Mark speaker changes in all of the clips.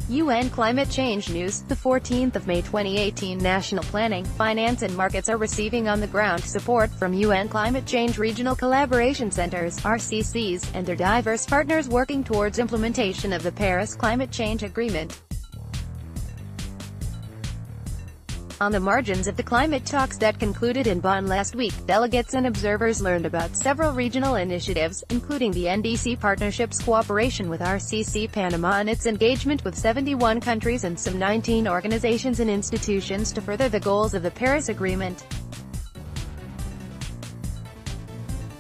Speaker 1: UN Climate Change News, the 14th of May 2018. National planning, finance and markets are receiving on-the-ground support from UN Climate Change Regional Collaboration Centers, RCCs, and their diverse partners working towards implementation of the Paris Climate Change Agreement. On the margins of the climate talks that concluded in Bonn last week, delegates and observers learned about several regional initiatives, including the NDC Partnership's cooperation with RCC Panama and its engagement with 71 countries and some 19 organizations and institutions to further the goals of the Paris Agreement.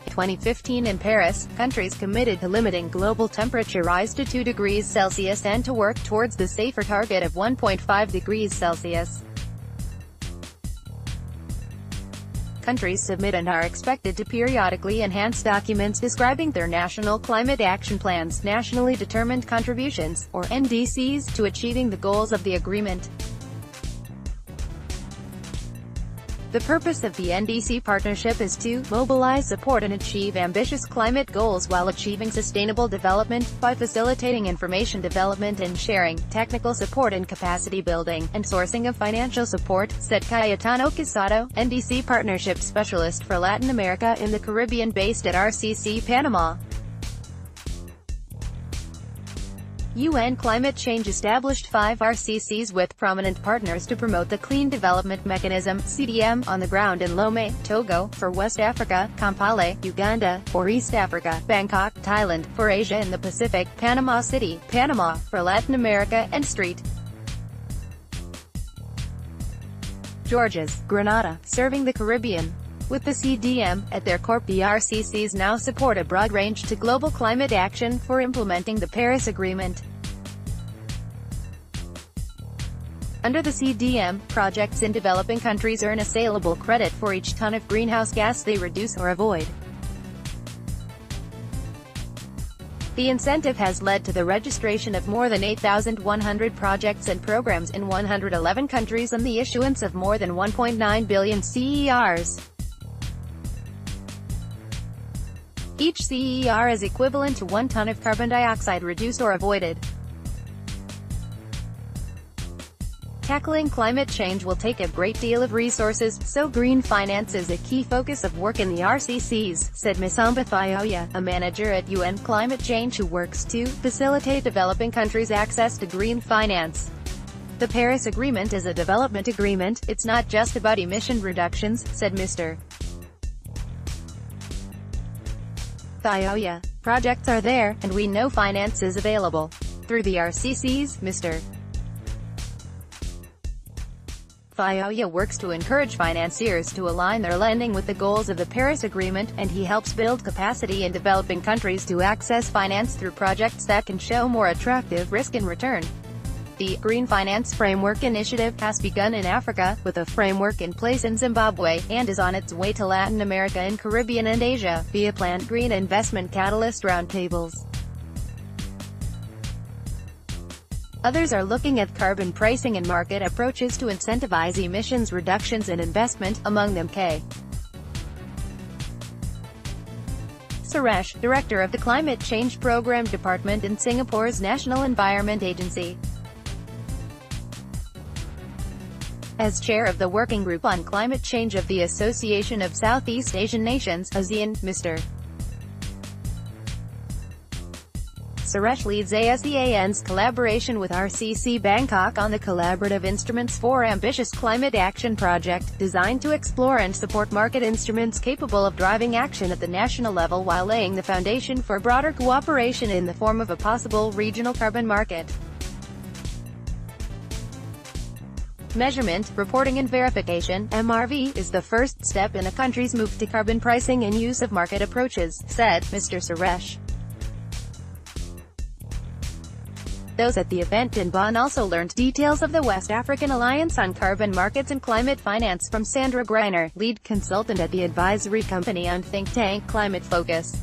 Speaker 1: 2015 in Paris, countries committed to limiting global temperature rise to 2 degrees Celsius and to work towards the safer target of 1.5 degrees Celsius. Countries submit and are expected to periodically enhance documents describing their national climate action plans, nationally determined contributions, or NDCs, to achieving the goals of the agreement. The purpose of the NDC partnership is to mobilize support and achieve ambitious climate goals while achieving sustainable development, by facilitating information development and sharing, technical support and capacity building, and sourcing of financial support, said Cayetano Quezado, NDC Partnership Specialist for Latin America in the Caribbean based at RCC Panama. UN Climate Change established 5 RCCs with prominent partners to promote the Clean Development Mechanism (CDM) on the ground in Lomé, Togo, for West Africa, Kampala, Uganda, for East Africa, Bangkok, Thailand, for Asia and the Pacific, Panama City, Panama, for Latin America, and St. George's, Grenada, serving the Caribbean. With the CDM at their core, the RCCs now support a broad range to global climate action for implementing the Paris Agreement. Under the CDM, projects in developing countries earn a saleable credit for each ton of greenhouse gas they reduce or avoid. The incentive has led to the registration of more than 8,100 projects and programs in 111 countries and the issuance of more than 1.9 billion CERs. Each CER is equivalent to 1 ton of carbon dioxide reduced or avoided. Tackling climate change will take a great deal of resources, so green finance is a key focus of work in the RCCs, said Misamba Thioya, a manager at UN Climate Change who works to facilitate developing countries' access to green finance. The Paris Agreement is a development agreement, it's not just about emission reductions, said Mr. Thioya. Projects are there, and we know finance is available. Through the RCCs, Mr. Thioya works to encourage financiers to align their lending with the goals of the Paris Agreement, and he helps build capacity in developing countries to access finance through projects that can show more attractive risk and return. The Green Finance Framework Initiative has begun in Africa, with a framework in place in Zimbabwe, and is on its way to Latin America and Caribbean and Asia, via planned Green Investment Catalyst roundtables. Others are looking at carbon pricing and market approaches to incentivize emissions reductions and investment, among them K. Suresh, director of the Climate Change Program Department in Singapore's National Environment Agency. As chair of the Working Group on Climate Change of the Association of Southeast Asian Nations, ASEAN, Mr. Suresh leads ASEAN's collaboration with RCC Bangkok on the Collaborative Instruments for Ambitious Climate Action project, designed to explore and support market instruments capable of driving action at the national level while laying the foundation for broader cooperation in the form of a possible regional carbon market. Measurement, reporting and verification (MRV) is the first step in a country's move to carbon pricing and use of market approaches, said Mr. Suresh. Those at the event in Bonn also learned details of the West African Alliance on Carbon Markets and Climate Finance from Sandra Greiner, lead consultant at the advisory company on think tank Climate Focus.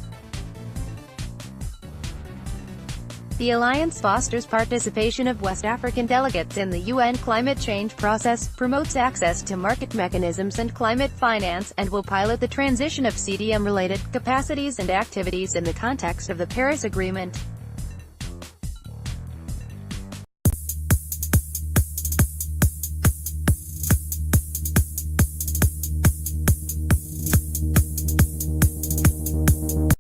Speaker 1: The alliance fosters participation of West African delegates in the UN climate change process, promotes access to market mechanisms and climate finance, and will pilot the transition of CDM-related capacities and activities in the context of the Paris Agreement.